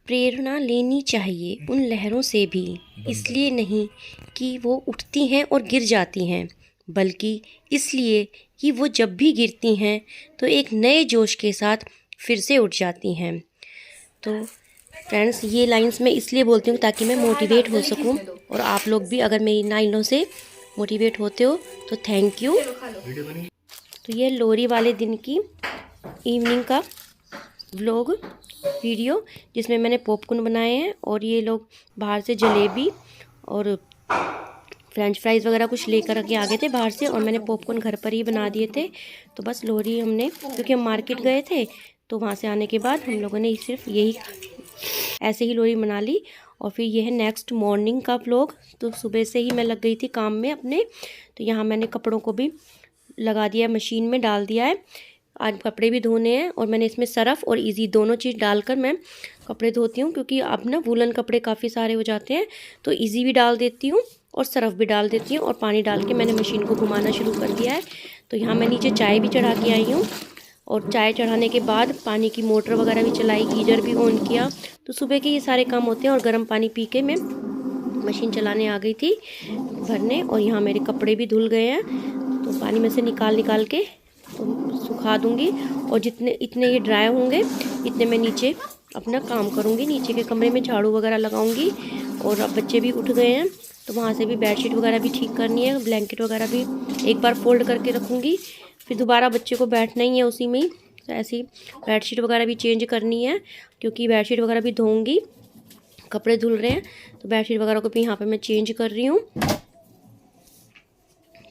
प्रेरणा लेनी चाहिए उन लहरों से भी, इसलिए नहीं कि वो उठती हैं और गिर जाती हैं, बल्कि इसलिए कि वो जब भी गिरती हैं तो एक नए जोश के साथ फिर से उठ जाती हैं। तो फ्रेंड्स, ये लाइंस मैं इसलिए बोलती हूँ ताकि मैं मोटिवेट हो सकूँ, और आप लोग भी अगर मेरी लाइनों से मोटिवेट होते हो तो थैंक यू। तो ये लोहड़ी वाले दिन की इवनिंग का व्लॉग वीडियो, जिसमें मैंने पॉपकॉर्न बनाए हैं, और ये लोग बाहर से जलेबी और फ्रेंच फ्राइज़ वगैरह कुछ लेकर के आ गए थे बाहर से, और मैंने पॉपकॉर्न घर पर ही बना दिए थे। तो बस लोहड़ी हमने, क्योंकि हम मार्केट गए थे तो वहाँ से आने के बाद हम लोगों ने सिर्फ यही ऐसे ही लोहड़ी मना ली। और फिर यह है नेक्स्ट मॉर्निंग का व्लॉग। तो सुबह से ही मैं लग गई थी काम में अपने। तो यहाँ मैंने कपड़ों को भी लगा दिया है, मशीन में डाल दिया है। आज कपड़े भी धोने हैं, और मैंने इसमें सरफ़ और इजी दोनों चीज़ डालकर मैं कपड़े धोती हूँ, क्योंकि अब ना वूलन कपड़े काफ़ी सारे हो जाते हैं। तो इजी भी डाल देती हूँ और सरफ़ भी डाल देती हूँ, और पानी डाल के मैंने मशीन को घुमाना शुरू कर दिया है। तो यहाँ मैं नीचे चाय भी चढ़ा के आई हूँ, और चाय चढ़ाने के बाद पानी की मोटर वगैरह भी चलाई, गीजर भी ऑन किया। तो सुबह के ये सारे काम होते हैं, और गर्म पानी पी के मैं मशीन चलाने आ गई थी भरने। और यहाँ मेरे कपड़े भी धुल गए हैं, तो पानी में से निकाल के तो सुखा दूँगी, और इतने ये ड्राई होंगे इतने मैं नीचे अपना काम करूँगी। नीचे के कमरे में झाड़ू वगैरह लगाऊँगी। और अब बच्चे भी उठ गए हैं, तो वहाँ से भी बेडशीट वगैरह भी ठीक करनी है, ब्लैंकेट वगैरह भी एक बार फोल्ड करके रखूँगी। फिर दोबारा बच्चे को बैठना ही है उसी में ही। तो ऐसी बेडशीट वगैरह भी चेंज करनी है, क्योंकि बेडशीट वगैरह भी धोऊँगी। कपड़े धुल रहे हैं तो बेडशीट वगैरह को भी यहाँ पे मैं चेंज कर रही हूँ,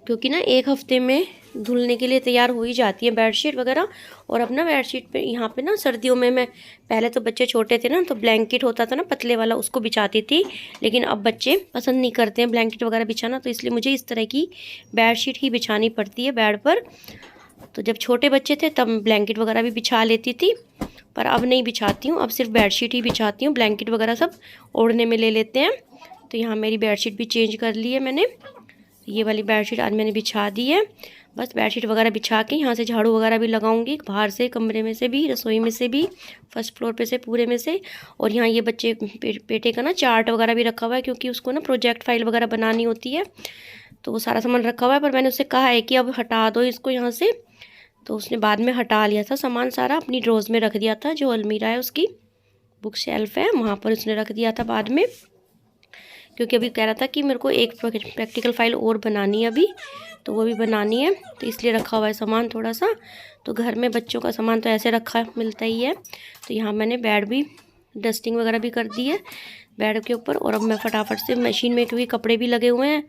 क्योंकि ना एक हफ्ते में धुलने के लिए तैयार हो ही जाती है बेडशीट वगैरह। और अब ना बेडशीट पे यहाँ पे ना सर्दियों में मैं, पहले तो बच्चे छोटे थे ना, तो ब्लैंकेट होता था ना पतले वाला, उसको बिछाती थी। लेकिन अब बच्चे पसंद नहीं करते हैं ब्लैंकेट वगैरह बिछाना, तो इसलिए मुझे इस तरह की बेडशीट ही बिछानी पड़ती है बेड पर। तो जब छोटे बच्चे थे तब ब्लैंकेट वगैरह भी बिछा लेती थी, पर अब नहीं बिछाती हूँ। अब सिर्फ बेडशीट ही बिछाती हूँ, ब्लैंकेट वगैरह सब ओढ़ने में ले लेते हैं। तो यहाँ मेरी बेडशीट भी चेंज कर ली है मैंने। ये वाली बेडशीट आज मैंने बिछा दी है। बस बेडशीट वगैरह बिछा के यहाँ से झाड़ू वगैरह भी लगाऊंगी, बाहर से, कमरे में से भी, रसोई में से भी, फर्स्ट फ्लोर पे से, पूरे में से। और यहाँ ये बच्चे बेटे का ना चार्ट वगैरह भी रखा हुआ है, क्योंकि उसको ना प्रोजेक्ट फाइल वगैरह बनानी होती है। तो वो सारा सामान रखा हुआ है, पर मैंने उससे कहा है कि अब हटा दो इसको यहाँ से। तो उसने बाद में हटा लिया था सामान सारा, अपनी ड्रॉज में रख दिया था। जो अलमीरा है उसकी बुक शेल्फ है वहाँ पर उसने रख दिया था बाद में, क्योंकि अभी कह रहा था कि मेरे को एक प्रैक्टिकल फ़ाइल और बनानी है अभी, तो वो भी बनानी है, तो इसलिए रखा हुआ है सामान थोड़ा सा। तो घर में बच्चों का सामान तो ऐसे रखा मिलता ही है। तो यहाँ मैंने बेड भी डस्टिंग वगैरह भी कर दी है बेड के ऊपर। और अब मैं फटाफट से मशीन में, क्योंकि कपड़े भी लगे हुए हैं,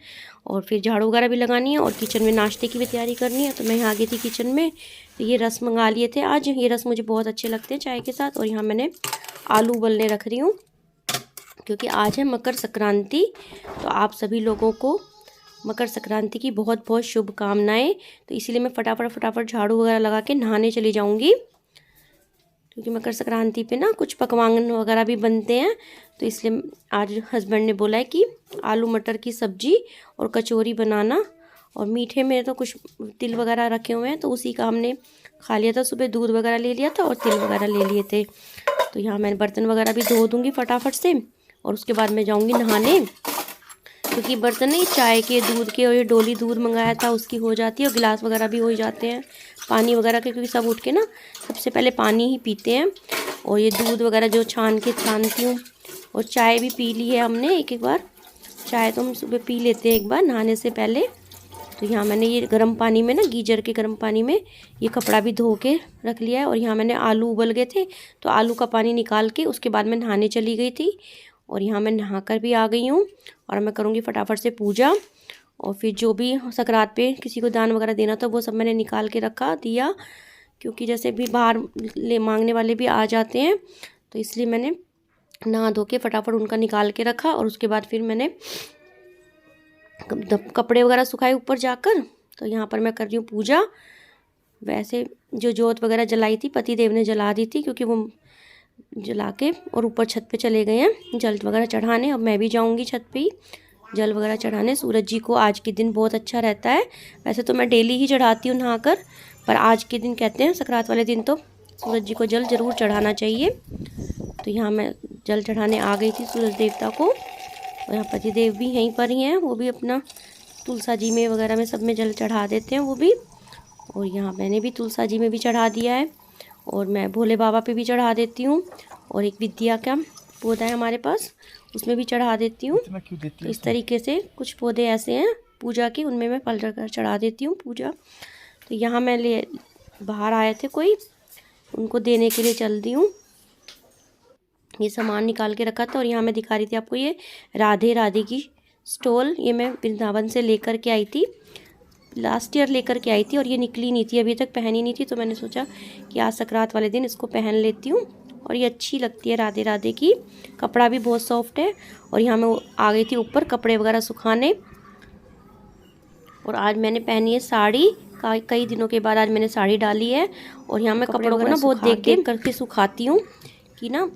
और फिर झाड़ू वगैरह भी लगानी है, और किचन में नाश्ते की भी तैयारी करनी है। तो मैं यहाँ आ गई थी किचन में। तो ये रस मंगा लिए थे आज, ये रस मुझे बहुत अच्छे लगते हैं चाय के साथ। और यहाँ मैंने आलू उबलने रख रही हूँ, क्योंकि आज है मकर संक्रांति। तो आप सभी लोगों को मकर संक्रांति की बहुत बहुत शुभकामनाएं। तो इसीलिए मैं फटाफट झाड़ू वगैरह लगा के नहाने चली जाऊंगी, क्योंकि मकर संक्रांति पे ना कुछ पकवान वगैरह भी बनते हैं। तो इसलिए आज हस्बैंड ने बोला है कि आलू मटर की सब्जी और कचौरी बनाना। और मीठे में तो कुछ तिल वगैरह रखे हुए हैं, तो उसी का हमने खा लिया था सुबह, दूध वगैरह ले लिया था और तिल वगैरह ले लिए थे। तो यहाँ मैं बर्तन वगैरह भी धो दूँगी फटाफट से, और उसके बाद मैं जाऊँगी नहाने, क्योंकि बर्तन नहीं, चाय के, दूध के, और ये डोली दूध मंगाया था उसकी हो जाती है, और गिलास वगैरह भी हो जाते हैं पानी वगैरह के, क्योंकि सब उठ के ना सबसे पहले पानी ही पीते हैं। और ये दूध वगैरह जो छानती हूँ, और चाय भी पी ली है हमने एक बार। चाय तो हम सुबह पी लेते हैं एक बार नहाने से पहले। तो यहाँ मैंने ये गर्म पानी में ना, गीजर के गर्म पानी में ये कपड़ा भी धो के रख लिया है। और यहाँ मैंने आलू उबल गए थे, तो आलू का पानी निकाल के उसके बाद मैं नहाने चली गई थी। और यहाँ मैं नहा कर भी आ गई हूँ, और मैं करूँगी फटाफट से पूजा। और फिर जो भी सकरात पे किसी को दान वगैरह देना था वो सब मैंने निकाल के रखा दिया, क्योंकि जैसे भी बाहर मांगने वाले भी आ जाते हैं, तो इसलिए मैंने नहा धो के फटाफट उनका निकाल के रखा। और उसके बाद फिर मैंने कपड़े वगैरह सुखाए ऊपर जाकर। तो यहाँ पर मैं कर रही हूँ पूजा। वैसे जो जोत वगैरह जलाई थी पति देव ने जला दी थी, क्योंकि वो जला के और ऊपर छत पे चले गए हैं जल वगैरह चढ़ाने। अब मैं भी जाऊंगी छत पे ही जल वगैरह चढ़ाने। सूरज जी को आज के दिन बहुत अच्छा रहता है। वैसे तो मैं डेली ही चढ़ाती हूँ नहाकर, पर आज के दिन कहते हैं संक्रांत वाले दिन तो सूरज जी को जल ज़रूर चढ़ाना चाहिए। तो यहाँ मैं जल चढ़ाने आ गई थी सूरज देवता को। और यहाँ पतिदेव भी यहीं पर ही हैं, वो भी अपना तुलसा जी में वगैरह में सब में जल चढ़ा देते हैं वो भी। और यहाँ मैंने भी तुलसा जी में भी चढ़ा दिया है, और मैं भोले बाबा पे भी चढ़ा देती हूँ। और एक विद्या का पौधा है हमारे पास, उसमें भी चढ़ा देती हूँ। तो इस तरीके से कुछ पौधे ऐसे हैं पूजा के, उनमें मैं फल रखकर चढ़ा देती हूँ पूजा। तो यहाँ मैं बाहर आए थे कोई, उनको देने के लिए चल दी हूँ। ये सामान निकाल के रखा था। और यहाँ मैं दिखा रही थी आपको ये राधे राधे की स्टॉल, ये मैं वृंदावन से लेकर के आई थी, लास्ट ईयर लेकर के आई थी। और ये निकली नहीं थी, अभी तक पहनी नहीं थी, तो मैंने सोचा कि आज संक्रांत वाले दिन इसको पहन लेती हूँ। और ये अच्छी लगती है राधे राधे की, कपड़ा भी बहुत सॉफ्ट है। और यहाँ मैं आ गई थी ऊपर कपड़े वगैरह सुखाने। और आज मैंने पहनी है साड़ी, कई दिनों के बाद आज मैंने साड़ी डाली है। और यहाँ मैं कपड़ों को ना बहुत देख करके सुखाती हूँ कि ना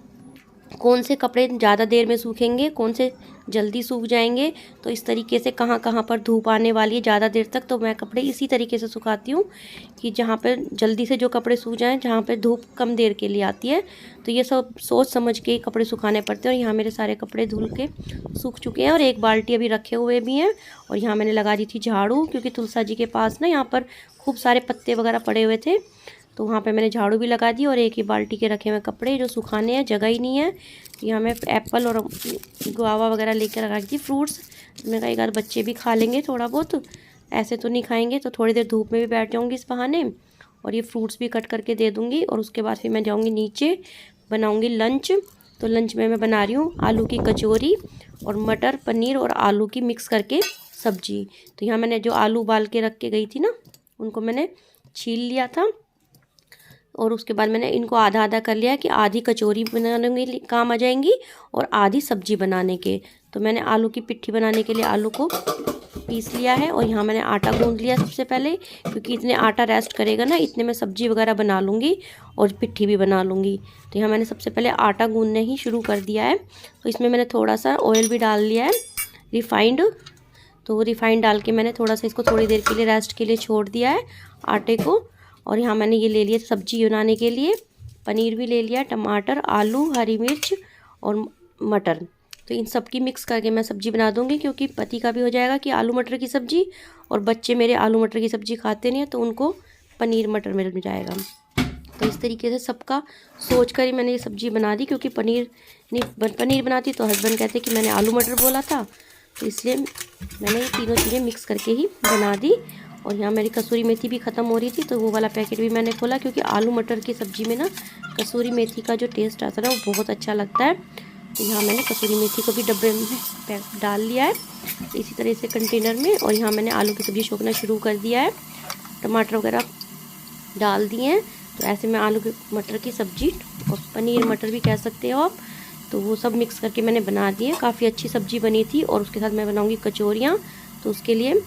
कौन से कपड़े ज़्यादा देर में सूखेंगे, कौन से जल्दी सूख जाएंगे। तो इस तरीके से कहाँ कहाँ पर धूप आने वाली है ज़्यादा देर तक, तो मैं कपड़े इसी तरीके से सुखाती हूँ कि जहाँ पर जल्दी से जो कपड़े सूख जाएं, जहाँ पर धूप कम देर के लिए आती है। तो ये सब सोच समझ के कपड़े सुखाने पड़ते हैं। और यहाँ मेरे सारे कपड़े धुल के सूख चुके हैं, और एक बाल्टी अभी रखे हुए भी हैं। और यहाँ मैंने लगा दी थी झाड़ू, क्योंकि तुलसा जी के पास ना यहाँ पर खूब सारे पत्ते वगैरह पड़े हुए थे, तो वहाँ पे मैंने झाड़ू भी लगा दी। और एक ही बाल्टी के रखे हुए कपड़े जो सुखाने हैं, जगह ही नहीं है। यहाँ मैं एप्पल और गुआवा वगैरह लेकर रखी थी, फ्रूट्स। मैंने कहा एक आध बच्चे भी खा लेंगे थोड़ा बहुत, ऐसे तो नहीं खाएंगे, तो थोड़ी देर धूप में भी बैठ जाऊँगी इस बहाने। और ये फ्रूट्स भी कट करके दे दूँगी। और उसके बाद फिर मैं जाऊँगी नीचे, बनाऊँगी लंच। तो लंच में मैं बना रही हूँ आलू की कचौरी और मटर पनीर और आलू की मिक्स करके सब्जी। तो यहाँ मैंने जो आलू उबाल के रख के गई थी ना, उनको मैंने छील लिया था। और उसके बाद मैंने इनको आधा आधा कर लिया कि आधी कचौरी बनाने में काम आ जाएंगी और आधी सब्जी बनाने के। तो मैंने आलू की पिट्ठी बनाने के लिए आलू को पीस लिया है। और यहाँ मैंने आटा गूंद लिया सबसे पहले, क्योंकि इतने आटा रेस्ट करेगा ना, इतने में सब्जी वगैरह बना लूँगी और पिट्ठी भी बना लूँगी। तो यहाँ मैंने सबसे पहले आटा गूंदने ही शुरू कर दिया है। तो इसमें मैंने थोड़ा सा ऑयल भी डाल लिया है, रिफाइंड। तो रिफाइंड डाल के मैंने थोड़ा सा इसको थोड़ी देर के लिए रेस्ट के लिए छोड़ दिया है आटे को। और यहाँ मैंने ये ले लिया सब्जी बनाने के लिए, पनीर भी ले लिया, टमाटर, आलू, हरी मिर्च और मटर। तो इन सब की मिक्स करके मैं सब्जी बना दूँगी, क्योंकि पति का भी हो जाएगा कि आलू मटर की सब्जी, और बच्चे मेरे आलू मटर की सब्जी खाते नहीं हैं, तो उनको पनीर मटर मिल जाएगा। तो इस तरीके से सबका सोच कर ही मैंने ये सब्ज़ी बना दी, क्योंकि पनीर बनाती तो हस्बैंड कहते कि मैंने आलू मटर बोला था, तो इसलिए मैंने ये तीनों चीज़ें मिक्स करके ही बना दी। और यहाँ मेरी कसूरी मेथी भी ख़त्म हो रही थी, तो वो वाला पैकेट भी मैंने खोला, क्योंकि आलू मटर की सब्ज़ी में ना कसूरी मेथी का जो टेस्ट आता है ना, वो बहुत अच्छा लगता है। तो यहाँ मैंने कसूरी मेथी को भी डब्बे में डाल लिया है इसी तरह से कंटेनर में। और यहाँ मैंने आलू की सब्ज़ी छोकना शुरू कर दिया है, टमाटर वगैरह डाल दिए हैं। तो ऐसे में आलू की मटर की सब्ज़ी और पनीर मटर भी कह सकते हो आप, तो वो सब मिक्स करके मैंने बना दिए। काफ़ी अच्छी सब्ज़ी बनी थी। और उसके साथ मैं बनाऊँगी कचौरियाँ, तो उसके लिए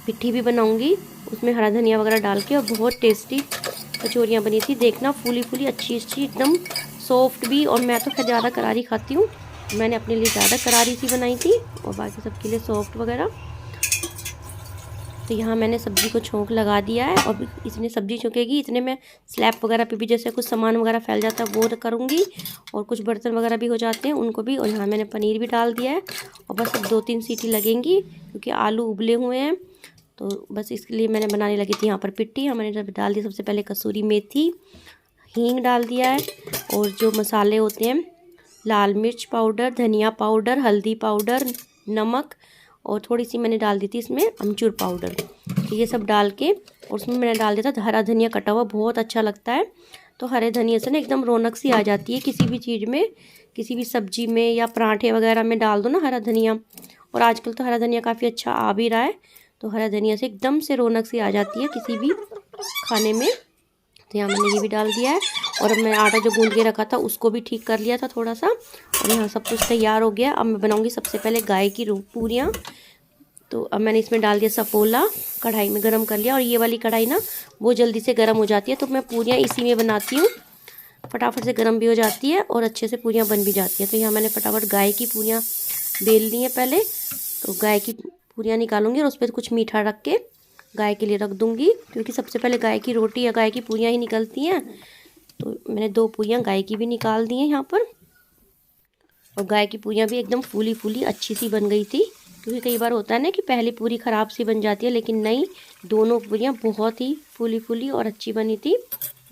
पिट्ठी भी बनाऊंगी, उसमें हरा धनिया वगैरह डाल के। और बहुत टेस्टी कचौरियाँ बनी थी, देखना फूली फूली अच्छी एकदम सॉफ्ट भी। और मैं तो खैर ज़्यादा करारी खाती हूँ, मैंने अपने लिए ज़्यादा करारी सी बनाई थी, और बाकी सबके लिए सॉफ्ट वगैरह। तो यहाँ मैंने सब्ज़ी को छोंक लगा दिया है, और इतने सब्ज़ी छोंकेगी इतने में स्लैब वगैरह पे भी जैसे कुछ सामान वगैरह फैल जाता है वो करूँगी, और कुछ बर्तन वगैरह भी हो जाते हैं उनको भी। और यहाँ मैंने पनीर भी डाल दिया है, और बस अब 2-3 सीटी लगेंगी, क्योंकि आलू उबले हुए हैं। तो बस इसके लिए मैंने बनाने लगी थी यहाँ पर पिट्ठी। मैंने जब डाल दी सबसे पहले कसूरी मेथी, हींग डाल दिया है, और जो मसाले होते हैं लाल मिर्च पाउडर, धनिया पाउडर, हल्दी पाउडर, नमक, और थोड़ी सी मैंने डाल दी थी इसमें अमचूर पाउडर। तो ये सब डाल के, और उसमें मैंने डाल दिया था हरा धनिया कटा हुआ, बहुत अच्छा लगता है। तो हरे धनिया से ना एकदम रौनक सी आ जाती है किसी भी चीज़ में, किसी भी सब्जी में या पराठे वगैरह में डाल दो ना हरा धनिया। और आजकल तो हरा धनिया काफ़ी अच्छा आ भी रहा है, तो हरा धनिया से एकदम से रौनक सी आ जाती है किसी भी खाने में। तो यहाँ मैंने ये भी डाल दिया है। और अब मैं आटा जो गूंद के रखा था उसको भी ठीक कर लिया था थोड़ा सा। और यहाँ सब कुछ तैयार हो गया। अब मैं बनाऊँगी सबसे पहले गाय की पूरियाँ। तो अब मैंने इसमें डाल दिया सफोला, कढ़ाई में गरम कर लिया। और ये वाली कढ़ाई ना वो जल्दी से गर्म हो जाती है, तो मैं पूरियाँ इसी में बनाती हूँ, फटाफट से गर्म भी हो जाती है और अच्छे से पूरियाँ बन भी जाती हैं। तो यहाँ मैंने फटाफट गाय की पूरियाँ बेल ली हैं पहले। तो गाय की पूरियाँ निकालूंगी और उस पर कुछ मीठा रख के गाय के लिए रख दूंगी, क्योंकि सबसे पहले गाय की रोटी या गाय की पूरियाँ ही निकलती हैं। तो मैंने 2 पूरियाँ गाय की भी निकाल दी हैं यहाँ पर। और गाय की पूरियाँ भी एकदम फूली फूली अच्छी सी बन गई थी, क्योंकि कई बार होता है ना कि पहली पूरी ख़राब सी बन जाती है, लेकिन नहीं, दोनों पूरियाँ बहुत ही फूली फूली और अच्छी बनी थी।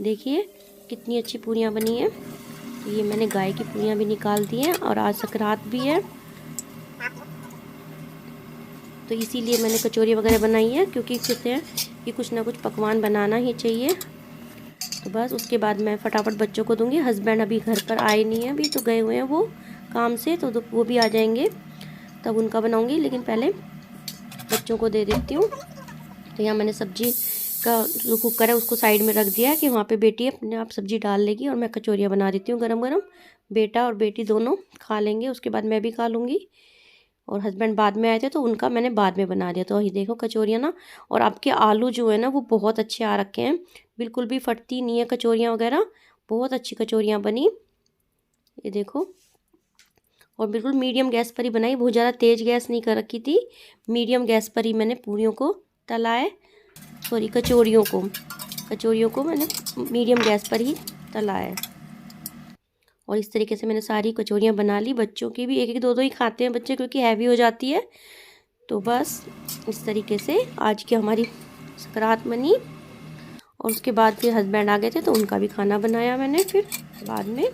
देखिए कितनी अच्छी पूरियाँ बनी हैं। तो ये मैंने गाय की पूरियाँ भी निकाल दी हैं और आज संक्रांत भी है, तो इसीलिए मैंने कचौरी वगैरह बनाई है, क्योंकि कहते हैं कि कुछ ना कुछ पकवान बनाना ही चाहिए। तो बस उसके बाद मैं फटाफट बच्चों को दूंगी। हस्बैंड अभी घर पर आए नहीं हैं, अभी तो गए हुए हैं वो काम से, तो वो भी आ जाएंगे तब उनका बनाऊंगी, लेकिन पहले बच्चों को दे देती हूँ। तो यहाँ मैंने सब्जी का जो कुकर है उसको साइड में रख दिया है कि वहाँ पे बेटी अपने आप सब्जी डाल लेगी और मैं कचौरियाँ बना देती हूँ गरम गरम। बेटा और बेटी दोनों खा लेंगे, उसके बाद मैं भी खा लूँगी। और हस्बैंड बाद में आए थे तो उनका मैंने बाद में बना दिया। तो ये देखो कचौरियाँ ना, और आपके आलू जो है ना वो बहुत अच्छे आ रखे हैं, बिल्कुल भी फटती नहीं है कचौरियाँ वगैरह, बहुत अच्छी कचौरियाँ बनी। ये देखो, और बिल्कुल मीडियम गैस पर ही बनाई, बहुत ज़्यादा तेज़ गैस नहीं कर रखी थी, मीडियम गैस पर ही मैंने पूरियों को तला है, सॉरी कचौरियों को मैंने मीडियम गैस पर ही तला है। और इस तरीके से मैंने सारी कचौरियाँ बना ली। बच्चों की भी एक एक दो दो ही खाते हैं बच्चे, क्योंकि हैवी हो जाती है। तो बस इस तरीके से आज की हमारी संक्रांत बनी। और उसके बाद फिर हस्बैंड आ गए थे तो उनका भी खाना बनाया मैंने फिर बाद में।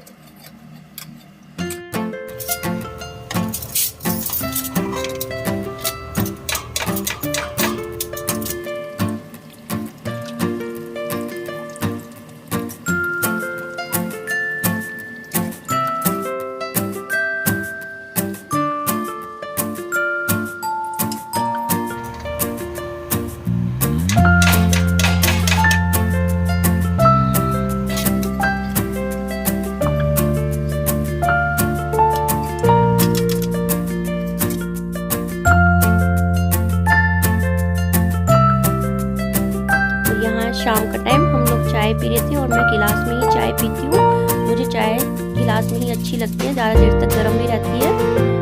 शाम का टाइम हम लोग चाय पी रहे थे और मैं गिलास में ही चाय पीती हूँ, मुझे चाय गिलास में ही अच्छी लगती है, ज़्यादा देर तक गर्म भी रहती है।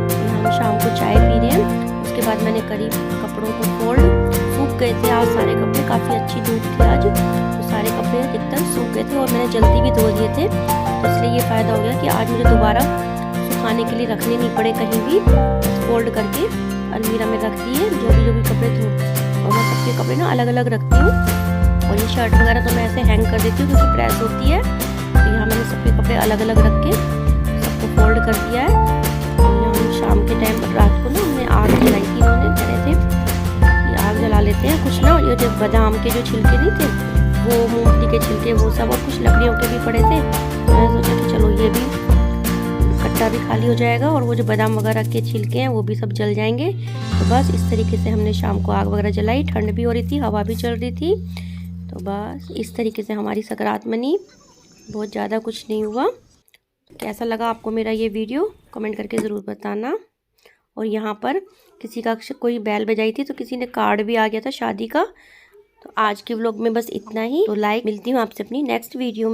तो हम शाम को चाय पी रहे हैं। उसके बाद मैंने करीब कपड़ों को फोल्ड, सूख गए थे आज सारे कपड़े, काफ़ी अच्छी धूप थी आज, तो सारे कपड़े अधिकतर सूख गए थे और मैंने जल्दी भी धो लिए थे। तो इसलिए ये फ़ायदा हो गया कि आज मुझे दोबारा सुखाने के लिए रखने नहीं पड़े कहीं भी, फोल्ड करके अलमीरा में रख दिए जो भी कपड़े धो। और मैं सबके कपड़े ना अलग अलग रखती हूँ, और ये शर्ट वगैरह तो मैं ऐसे हैंग कर देती हूँ क्योंकि प्रेस होती है। तो यहाँ मैंने सबके कपड़े अलग अलग रख के सबको फोल्ड कर दिया है। तो यहाँ शाम के टाइम पर रात को ना हमने आग जलाई थी, इन्होंने कह रहे थे ये आग जला लेते हैं कुछ ना, ये जो बादाम के जो छिलके नहीं थे वो, मूंगफली के छिलके वो सब, और कुछ लकड़ियों के भी पड़े थे। तो मैंने सोचा कि चलो ये भी कट्टा भी खाली हो जाएगा और वो जो बादाम वगैरह के छिलके हैं वो भी सब जल जाएंगे। तो बस इस तरीके से हमने शाम को आग वगैरह जलाई, ठंड भी हो रही थी, हवा भी चल रही थी। तो बस इस तरीके से हमारी संक्रांत बनी, बहुत ज़्यादा कुछ नहीं हुआ। कैसा लगा आपको मेरा ये वीडियो कमेंट करके ज़रूर बताना। और यहाँ पर किसी का कोई बैल बजाई थी तो किसी ने कार्ड भी आ गया था शादी का। तो आज के व्लॉग में बस इतना ही। तो मिलती हूँ आपसे अपनी नेक्स्ट वीडियो में।